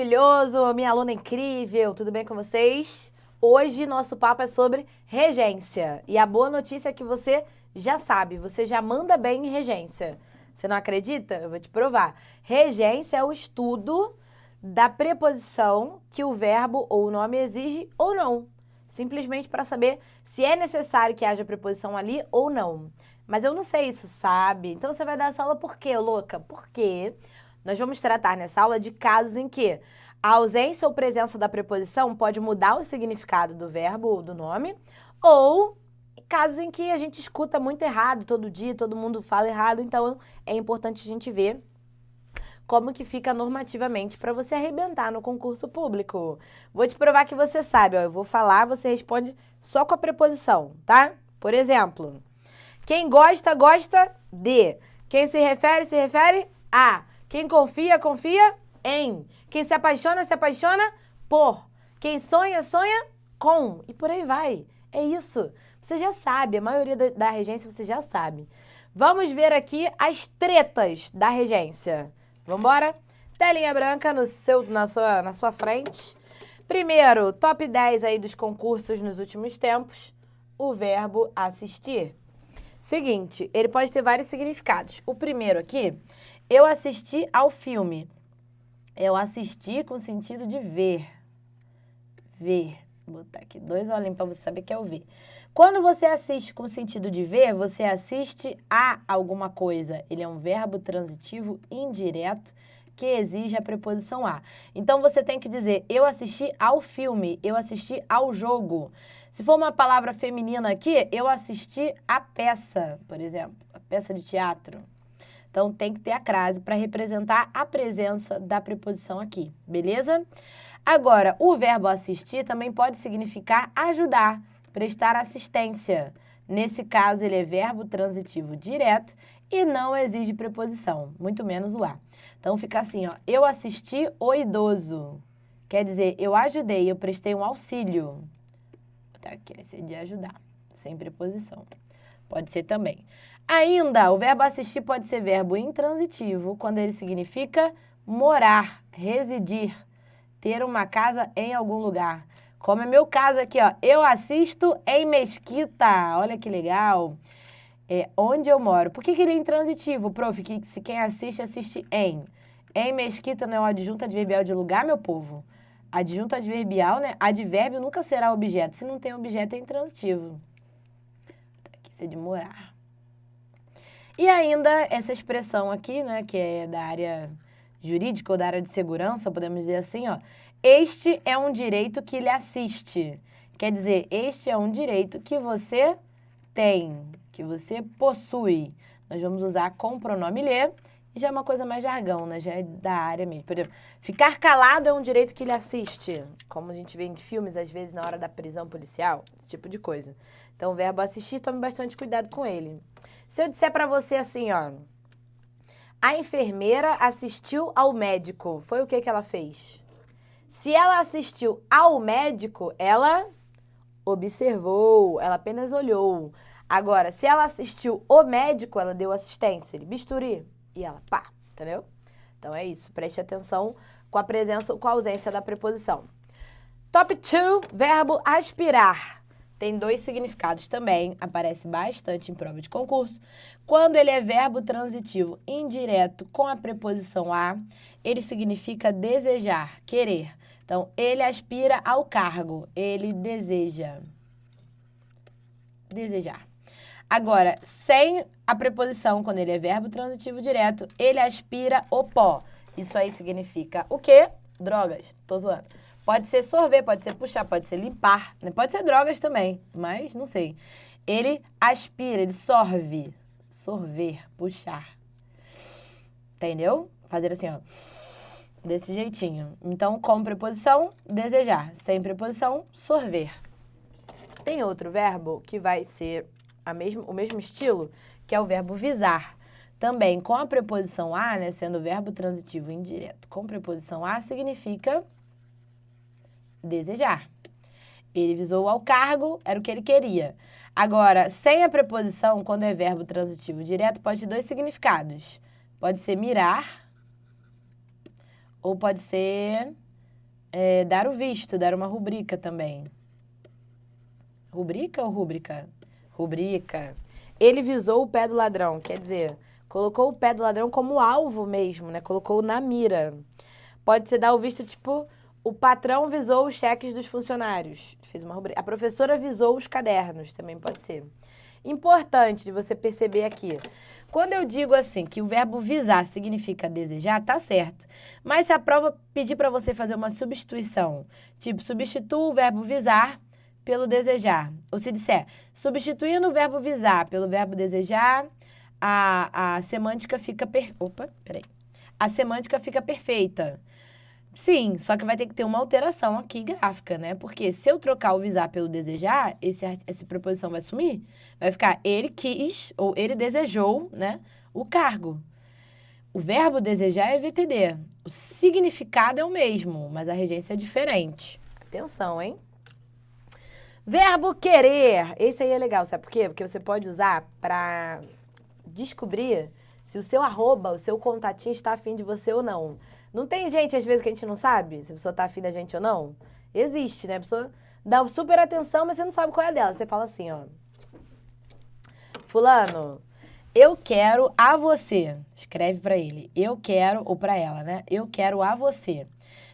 maravilhoso, minha aluna incrível, tudo bem com vocês? Hoje nosso papo é sobre regência e a boa notícia é que você já sabe, você já manda bem em regência. Você não acredita? Eu vou te provar. Regência é o estudo da preposição que o verbo ou o nome exige ou não. Simplesmente para saber se é necessário que haja preposição ali ou não. Mas eu não sei isso, sabe? Então você vai dar essa aula por quê, louca? Porque nós vamos tratar nessa aula de casos em que a ausência ou presença da preposição pode mudar o significado do verbo ou do nome, ou casos em que a gente escuta muito errado todo dia, todo mundo fala errado, então é importante a gente ver como que fica normativamente para você arrebentar no concurso público. Vou te provar que você sabe, ó, eu vou falar, você responde só com a preposição, tá? Por exemplo, quem gosta, gosta de. Quem se refere a. Quem confia, confia em. Quem se apaixona por. Quem sonha, sonha com. E por aí vai. É isso. Você já sabe, a maioria da regência você já sabe. Vamos ver aqui as tretas da regência. Vambora? Telinha branca na sua frente. Primeiro, top 10 aí dos concursos nos últimos tempos. O verbo assistir. Seguinte, ele pode ter vários significados. O primeiro aqui, eu assisti ao filme. Eu assisti com sentido de ver. Ver. Vou botar aqui 2 olhinhos para você saber que é o ver. Quando você assiste com sentido de ver, você assiste a alguma coisa. Ele é um verbo transitivo indireto que exige a preposição a. Então, você tem que dizer, eu assisti ao filme, eu assisti ao jogo. Se for uma palavra feminina aqui, eu assisti à peça, por exemplo, a peça de teatro. Então, tem que ter a crase para representar a presença da preposição aqui, beleza? Agora, o verbo assistir também pode significar ajudar, prestar assistência. Nesse caso, ele é verbo transitivo direto e não exige preposição, muito menos o a. Então, fica assim, ó, eu assisti o idoso. Quer dizer, eu ajudei, eu prestei um auxílio. Tá aqui, esse é de ajudar, sem preposição. Pode ser também. Ainda, o verbo assistir pode ser verbo intransitivo, quando ele significa morar, residir, ter uma casa em algum lugar. Como é meu caso aqui, ó, eu assisto em Mesquita, olha que legal. É onde eu moro. Por que ele é intransitivo, prof? Que se quem assiste, assiste em. Em Mesquita não é um adjunto adverbial de lugar, meu povo? Adjunto adverbial, né? Advérbio nunca será objeto. Se não tem objeto, é intransitivo. Aqui, isso é de morar. E ainda essa expressão aqui, né, que é da área jurídica ou da área de segurança, podemos dizer assim, ó. Este é um direito que lhe assiste. Quer dizer, este é um direito que você tem, que você possui. Nós vamos usar com o pronome lhe, e já é uma coisa mais jargão, né? Já é da área mesmo. Por exemplo, ficar calado é um direito que lhe assiste, como a gente vê em filmes, às vezes, na hora da prisão policial, esse tipo de coisa. Então, o verbo assistir, tome bastante cuidado com ele. Se eu disser pra você assim, ó, a enfermeira assistiu ao médico, foi o que ela fez? Se ela assistiu ao médico, ela observou, ela apenas olhou. Agora, se ela assistiu o médico, ela deu assistência, ele bisturi, e ela pá, entendeu? Então é isso, preste atenção com a presença ou com a ausência da preposição. Top 2, verbo aspirar. Tem 2 significados também, aparece bastante em prova de concurso. Quando ele é verbo transitivo indireto com a preposição a, ele significa desejar, querer. Então, ele aspira ao cargo, ele deseja. Desejar. Agora, sem a preposição, quando ele é verbo transitivo direto, ele aspira o pó. Isso aí significa o quê? Drogas. Tô zoando. Pode ser sorver, pode ser puxar, pode ser limpar, né? Pode ser drogas também, mas não sei. Ele aspira, ele sorve. Sorver, puxar. Entendeu? Fazer assim, ó. Desse jeitinho. Então, com preposição, desejar. Sem preposição, sorver. Tem outro verbo que vai ser o mesmo estilo, que é o verbo visar. Também com a preposição a, né, sendo o verbo transitivo indireto. Com preposição a significa desejar. Ele visou ao cargo, era o que ele queria. Agora, sem a preposição, quando é verbo transitivo direto, pode ter 2 significados. Pode ser mirar ou pode ser Dar o visto, dar uma rubrica também. Rubrica ou rúbrica? Rubrica. Ele visou o pé do ladrão, quer dizer, colocou o pé do ladrão como alvo mesmo, né? Colocou na mira. Pode ser dar o visto, tipo, o patrão visou os cheques dos funcionários. Fez uma rubrica. A professora visou os cadernos, também pode ser. Importante de você perceber aqui. Quando eu digo assim, que o verbo visar significa desejar, tá certo. Mas se a prova pedir para você fazer uma substituição, tipo, substitua o verbo visar pelo desejar. Ou se disser, substituindo o verbo visar pelo verbo desejar, a semântica fica A semântica fica perfeita. Sim, só que vai ter que ter uma alteração aqui gráfica, né? Porque se eu trocar o visar pelo desejar, essa preposição vai sumir. Vai ficar ele quis ou ele desejou, né? O cargo. O verbo desejar é VTD. O significado é o mesmo, mas a regência é diferente. Atenção, hein? Verbo querer. Esse aí é legal, sabe por quê? Porque você pode usar para descobrir se o seu arroba, o seu contatinho está afim de você ou não. Não tem gente, às vezes, que a gente não sabe se a pessoa está afim da gente ou não? Existe, né? A pessoa dá super atenção, mas você não sabe qual é a dela. Você fala assim, ó. Fulano, eu quero a você. Escreve pra ele. Eu quero, ou pra ela, né? Eu quero a você.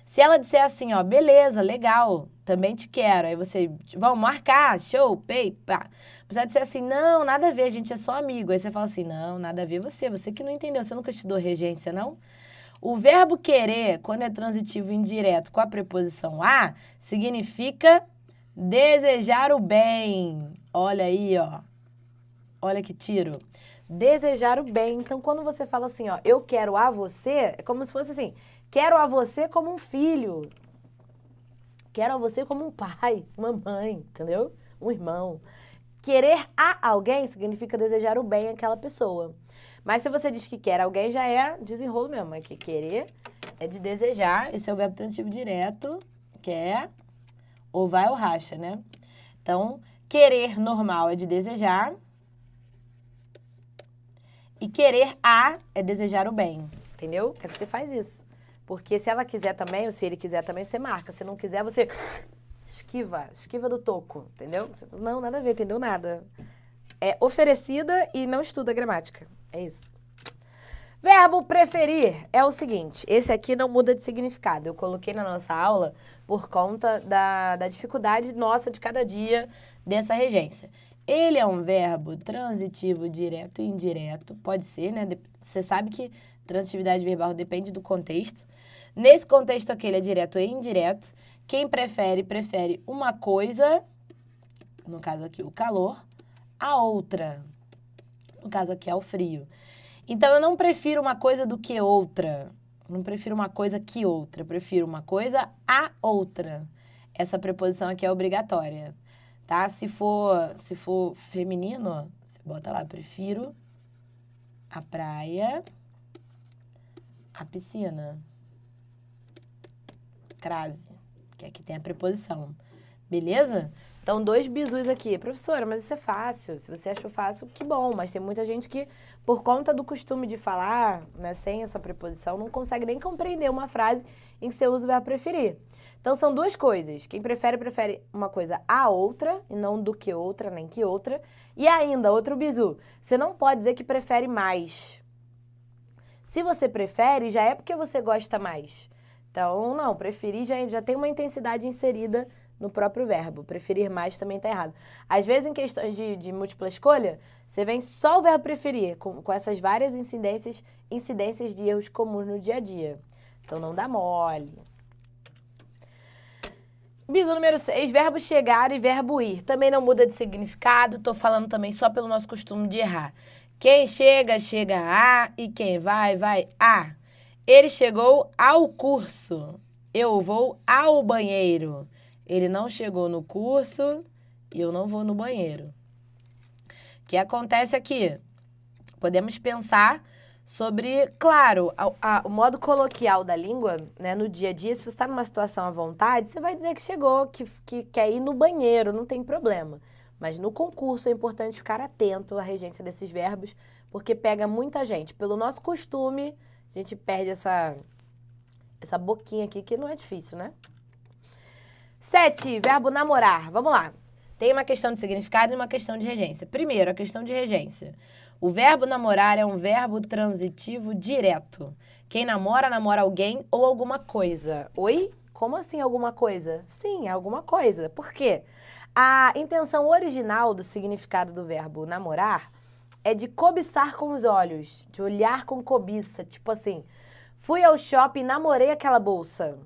Se ela disser assim, ó, beleza, legal, também te quero. Aí você, vamos marcar, show, pá. Se ela disser assim, não, nada a ver, a gente é só amigo. Aí você fala assim, não, nada a ver você que não entendeu, você nunca estudou regência, não? O verbo querer, quando é transitivo indireto com a preposição a, significa desejar o bem. Olha aí, ó. Olha que tiro. Desejar o bem. Então, quando você fala assim, ó, eu quero a você, é como se fosse assim, quero a você como um filho. Quero a você como um pai, uma mãe, entendeu? Um irmão. Querer a alguém significa desejar o bem àquela pessoa. Mas se você diz que quer alguém, já é desenrolo mesmo. É que querer é de desejar. Esse é o verbo transitivo direto. Quer ou vai ou racha, né? Então, querer normal é de desejar. E querer a é desejar o bem. Entendeu? Aí você faz isso. Porque se ela quiser também, ou se ele quiser também, você marca. Se não quiser, você esquiva do toco. Entendeu? Não, nada a ver, entendeu? Nada. É oferecida e não estuda gramática. É isso. Verbo preferir é o seguinte, esse aqui não muda de significado. Eu coloquei na nossa aula por conta da dificuldade nossa de cada dia dessa regência. Ele é um verbo transitivo direto e indireto, pode ser, né? Você sabe que transitividade verbal depende do contexto. Nesse contexto aqui, ele é direto e indireto. Quem prefere, prefere uma coisa, no caso aqui o calor, a outra. No caso aqui é o frio. Então, eu não prefiro uma coisa do que outra. Não prefiro uma coisa que outra. Eu prefiro uma coisa a outra. Essa preposição aqui é obrigatória, tá? Se for feminino, você bota lá, prefiro a praia, a piscina. Crase, que aqui tem a preposição. Beleza? Então, 2 bizus aqui. Professora, mas isso é fácil. Se você achou fácil, que bom. Mas tem muita gente que, por conta do costume de falar, né, sem essa preposição, não consegue nem compreender uma frase em que você usa o verbo preferir. Então, são 2 coisas. Quem prefere, prefere uma coisa a outra, e não do que outra, nem que outra. E ainda, outro bizu. Você não pode dizer que prefere mais. Se você prefere, já é porque você gosta mais. Então, não, preferir já tem uma intensidade inserida no próprio verbo. Preferir mais também está errado. Às vezes, em questões de múltipla escolha, você vem só o verbo preferir, com essas várias incidências de erros comuns no dia a dia. Então, não dá mole. Bizu número 6, verbo chegar e verbo ir. Também não muda de significado, estou falando também só pelo nosso costume de errar. Quem chega, chega a, e quem vai, vai a. Ele chegou ao curso. Eu vou ao banheiro. Ele não chegou no curso e eu não vou no banheiro. O que acontece aqui? Podemos pensar sobre, claro, o modo coloquial da língua, né, no dia a dia. Se você está numa situação à vontade, você vai dizer que chegou, que quer ir no banheiro, não tem problema. Mas no concurso é importante ficar atento à regência desses verbos, porque pega muita gente. Pelo nosso costume, a gente perde essa boquinha aqui, que não é difícil, né? 7, verbo namorar. Vamos lá. Tem uma questão de significado e uma questão de regência. Primeiro, a questão de regência. O verbo namorar é um verbo transitivo direto. Quem namora, namora alguém ou alguma coisa. Oi? Como assim alguma coisa? Sim, alguma coisa. Por quê? A intenção original do significado do verbo namorar é de cobiçar com os olhos, de olhar com cobiça. Tipo assim, fui ao shopping e namorei aquela bolsa.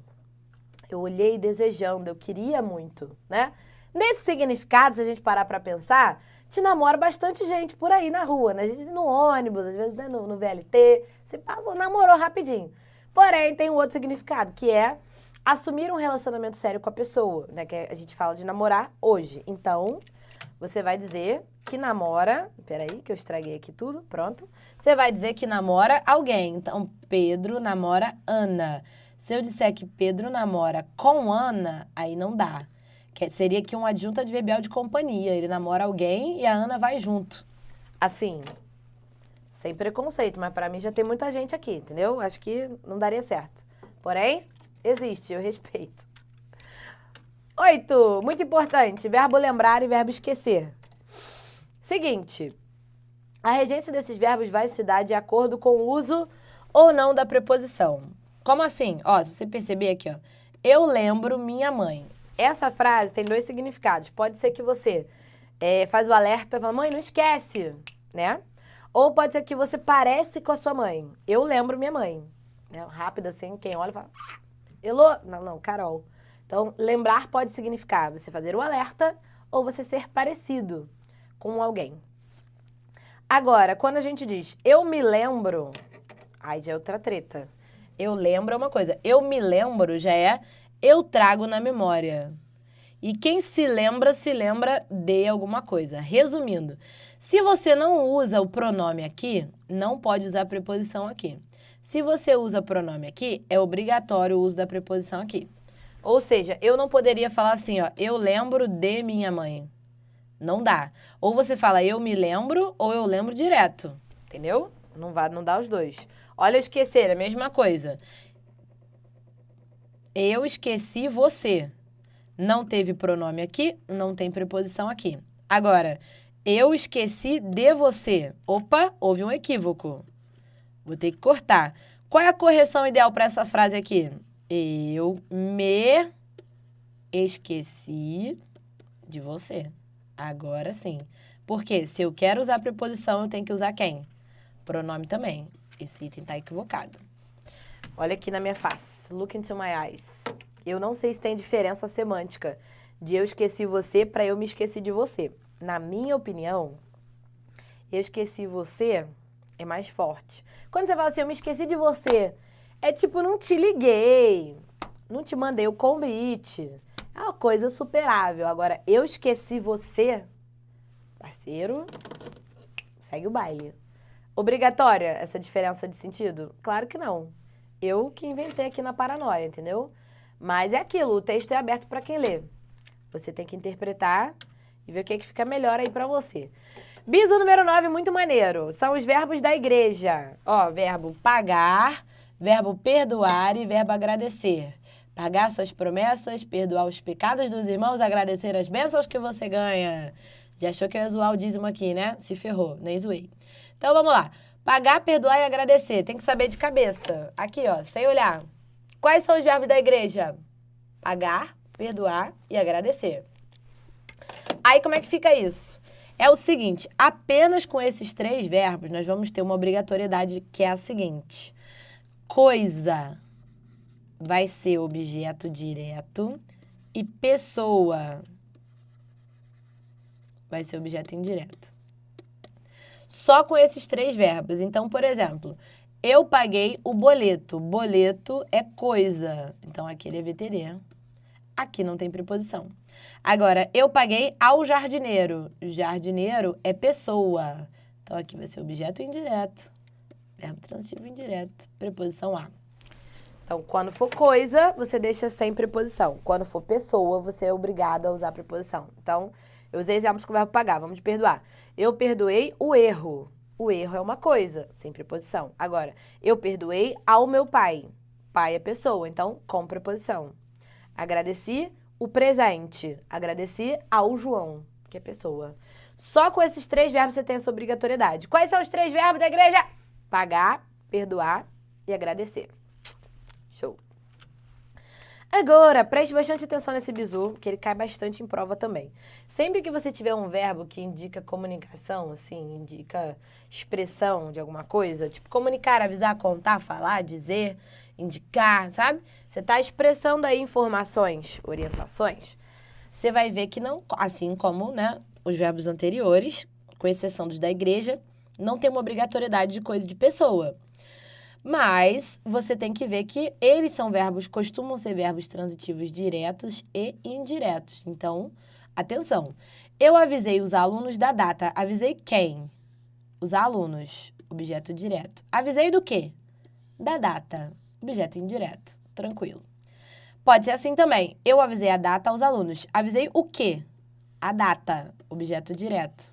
Eu olhei desejando, eu queria muito, né? Nesse significado, se a gente parar pra pensar, te namora bastante gente por aí na rua, né? A gente no ônibus, às vezes né, no VLT, você passou, namorou rapidinho. Porém, tem um outro significado, que é assumir um relacionamento sério com a pessoa, né? Que a gente fala de namorar hoje. Então, você vai dizer que namora... Peraí, que eu estraguei aqui tudo, pronto. Você vai dizer que namora alguém. Então, Pedro namora Ana. Se eu disser que Pedro namora com Ana, aí não dá. Seria aqui um adjunto adverbial de companhia. Ele namora alguém e a Ana vai junto. Assim, sem preconceito, mas pra mim já tem muita gente aqui, entendeu? Acho que não daria certo. Porém, existe, eu respeito. 8, muito importante, verbo lembrar e verbo esquecer. Seguinte, a regência desses verbos vai se dar de acordo com o uso ou não da preposição. Como assim? Ó, se você perceber aqui, ó, eu lembro minha mãe. Essa frase tem 2 significados. Pode ser que você faz o alerta e fala, mãe, não esquece, né? Ou pode ser que você parece com a sua mãe. Eu lembro minha mãe. Né? Rápido assim, quem olha fala, Elô? Não, Carol. Então, lembrar pode significar você fazer o alerta ou você ser parecido com alguém. Agora, quando a gente diz eu me lembro, aí já é outra treta. Eu lembro é uma coisa. Eu me lembro já é eu trago na memória. E quem se lembra de alguma coisa. Resumindo, se você não usa o pronome aqui, não pode usar a preposição aqui. Se você usa pronome aqui, é obrigatório o uso da preposição aqui. Ou seja, eu não poderia falar assim, ó, eu lembro de minha mãe. Não dá. Ou você fala eu me lembro ou eu lembro direto. Entendeu? Não dá os dois. Olha, eu esquecer, a mesma coisa. Eu esqueci você. Não teve pronome aqui, não tem preposição aqui. Agora, eu esqueci de você. Opa, houve um equívoco. Vou ter que cortar. Qual é a correção ideal para essa frase aqui? Eu me esqueci de você. Agora sim. Porque se eu quero usar preposição, eu tenho que usar quem? Pronome também. Esse item está equivocado. Olha aqui na minha face. Look into my eyes. Eu não sei se tem diferença semântica de eu esqueci você para eu me esqueci de você. Na minha opinião, eu esqueci você é mais forte. Quando você fala assim, eu me esqueci de você, é tipo, não te liguei, não te mandei o convite. É uma coisa superável. Agora, eu esqueci você, parceiro, segue o baile. Obrigatória essa diferença de sentido? Claro que não. Eu que inventei aqui na paranoia, entendeu? Mas é aquilo, o texto é aberto para quem lê. Você tem que interpretar e ver o que fica melhor aí para você. Bizu número 9, muito maneiro. São os verbos da igreja. Ó, verbo pagar, verbo perdoar e verbo agradecer. Pagar suas promessas, perdoar os pecados dos irmãos, agradecer as bênçãos que você ganha. Já achou que eu ia zoar o dízimo aqui, né? Se ferrou, nem zoei. Então, vamos lá. Pagar, perdoar e agradecer. Tem que saber de cabeça. Aqui, ó, sem olhar. Quais são os verbos da igreja? Pagar, perdoar e agradecer. Aí, como é que fica isso? É o seguinte, apenas com esses 3 verbos, nós vamos ter uma obrigatoriedade que é a seguinte. Coisa vai ser objeto direto e pessoa vai ser objeto indireto. Só com esses 3 verbos. Então, por exemplo, eu paguei o boleto. Boleto é coisa. Então, aqui ele é VTD. Aqui não tem preposição. Agora, eu paguei ao jardineiro. Jardineiro é pessoa. Então, aqui vai ser objeto indireto. Verbo transitivo indireto. Preposição a. Então, quando for coisa, você deixa sem preposição. Quando for pessoa, você é obrigado a usar preposição. Então, eu usei exemplos com o verbo pagar. Vamos de perdoar. Eu perdoei o erro. O erro é uma coisa, sem preposição. Agora, eu perdoei ao meu pai. Pai é pessoa, então, com preposição. Agradeci o presente. Agradeci ao João, que é pessoa. Só com esses 3 verbos você tem essa obrigatoriedade. Quais são os 3 verbos da igreja? Pagar, perdoar e agradecer. Show. Agora, preste bastante atenção nesse bizu, que ele cai bastante em prova também. Sempre que você tiver um verbo que indica comunicação, assim, indica expressão de alguma coisa, tipo comunicar, avisar, contar, falar, dizer, indicar, sabe? Você está expressando aí informações, orientações. Você vai ver que não, assim como, né, os verbos anteriores, com exceção dos da igreja, não tem uma obrigatoriedade de coisa de pessoa. Mas você tem que ver que eles são verbos, costumam ser verbos transitivos diretos e indiretos. Então, atenção. Eu avisei os alunos da data. Avisei quem? Os alunos. Objeto direto. Avisei do quê? Da data. Objeto indireto. Tranquilo. Pode ser assim também. Eu avisei a data aos alunos. Avisei o quê? A data. Objeto direto.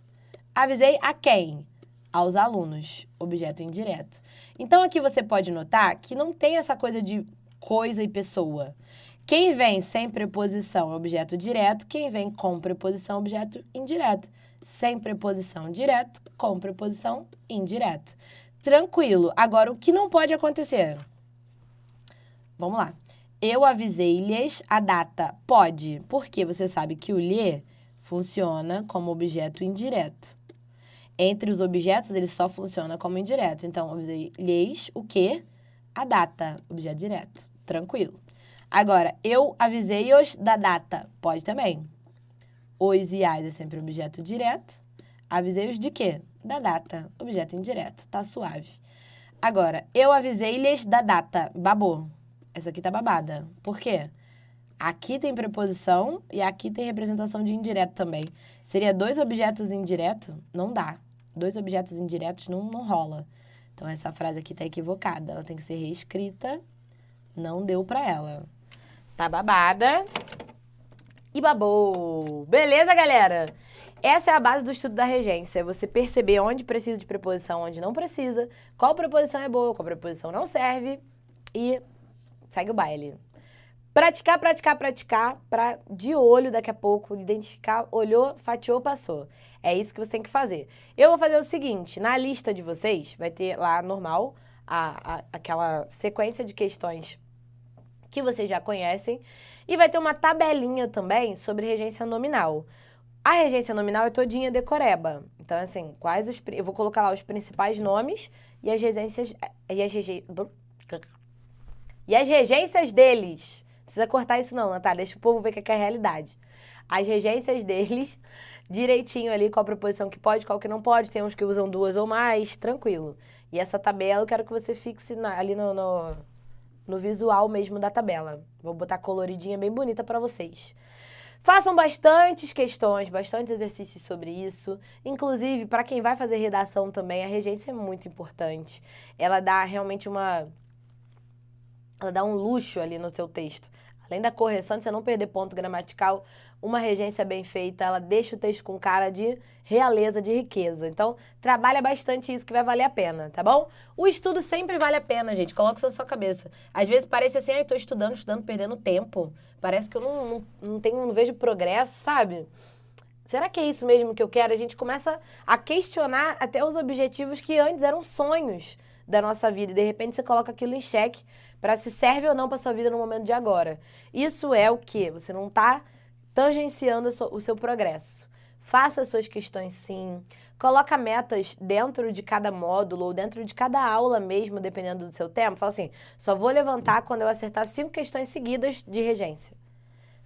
Avisei a quem? Aos alunos, objeto indireto. Então, aqui você pode notar que não tem essa coisa de coisa e pessoa. Quem vem sem preposição é objeto direto, quem vem com preposição é objeto indireto. Sem preposição direto, com preposição indireto. Tranquilo. Agora, o que não pode acontecer? Vamos lá. Eu avisei-lhes a data. Pode, porque você sabe que o lhe funciona como objeto indireto. Entre os objetos, ele só funciona como indireto. Então, avisei-lhes o quê? A data, objeto direto. Tranquilo. Agora, eu avisei-os da data. Pode também. Os e as é sempre objeto direto. Avisei-os de quê? Da data, objeto indireto. Tá suave. Agora, eu avisei-lhes da data. Babou. Essa aqui tá babada. Por quê? Aqui tem preposição e aqui tem representação de indireto também. Seria 2 objetos indiretos? Não dá. 2 objetos indiretos não rola. Então, essa frase aqui tá equivocada. Ela tem que ser reescrita. Não deu pra ela. Tá babada. E babou. Beleza, galera? Essa é a base do estudo da regência. Você perceber onde precisa de preposição, onde não precisa. Qual preposição é boa, qual preposição não serve. E segue o baile. Praticar, praticar, praticar, para de olho daqui a pouco, identificar, olhou, fatiou, passou. É isso que você tem que fazer. Eu vou fazer o seguinte, na lista de vocês, vai ter lá normal, aquela sequência de questões que vocês já conhecem, e vai ter uma tabelinha também sobre regência nominal. A regência nominal é todinha decoreba. Então, assim, eu vou colocar lá os principais nomes e as regências... E as regências deles... Precisa cortar isso não, Natália, deixa o povo ver que é a realidade. As regências deles, direitinho ali, qual preposição que pode, qual que não pode, tem uns que usam 2 ou mais, tranquilo. E essa tabela eu quero que você fixe ali no visual mesmo da tabela. Vou botar coloridinha bem bonita para vocês. Façam bastantes questões, bastantes exercícios sobre isso. Inclusive, para quem vai fazer redação também, a regência é muito importante. Ela dá realmente ela dá um luxo ali no seu texto. Além da correção, de você não perder ponto gramatical, uma regência bem feita, ela deixa o texto com cara de realeza, de riqueza. Então, trabalha bastante isso que vai valer a pena, tá bom? O estudo sempre vale a pena, gente. Coloca isso na sua cabeça. Às vezes parece assim, tô estudando, perdendo tempo. Parece que eu não vejo progresso, sabe? Será que é isso mesmo que eu quero? A gente começa a questionar até os objetivos que antes eram sonhos da nossa vida. E, de repente, você coloca aquilo em xeque para se serve ou não para sua vida no momento de agora. Isso é o quê? Você não está tangenciando o seu progresso. Faça as suas questões sim. Coloca metas dentro de cada módulo ou dentro de cada aula mesmo, dependendo do seu tempo. Fala assim, só vou levantar quando eu acertar 5 questões seguidas de regência.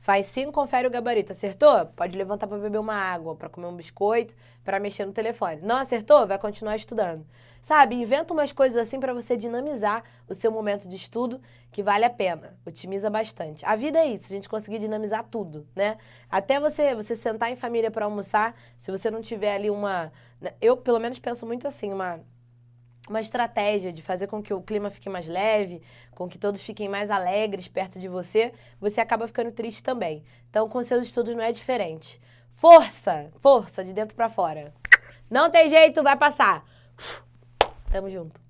Faz 5, confere o gabarito. Acertou? Pode levantar para beber uma água, para comer um biscoito, para mexer no telefone. Não acertou? Vai continuar estudando. Sabe, inventa umas coisas assim para você dinamizar o seu momento de estudo, que vale a pena. Otimiza bastante. A vida é isso, a gente conseguir dinamizar tudo, né? Até você sentar em família para almoçar, se você não tiver ali eu, pelo menos, penso muito assim, uma estratégia de fazer com que o clima fique mais leve, com que todos fiquem mais alegres perto de você, você acaba ficando triste também. Então, com seus estudos não é diferente. Força! Força, de dentro para fora. Não tem jeito, vai passar. Tamo junto.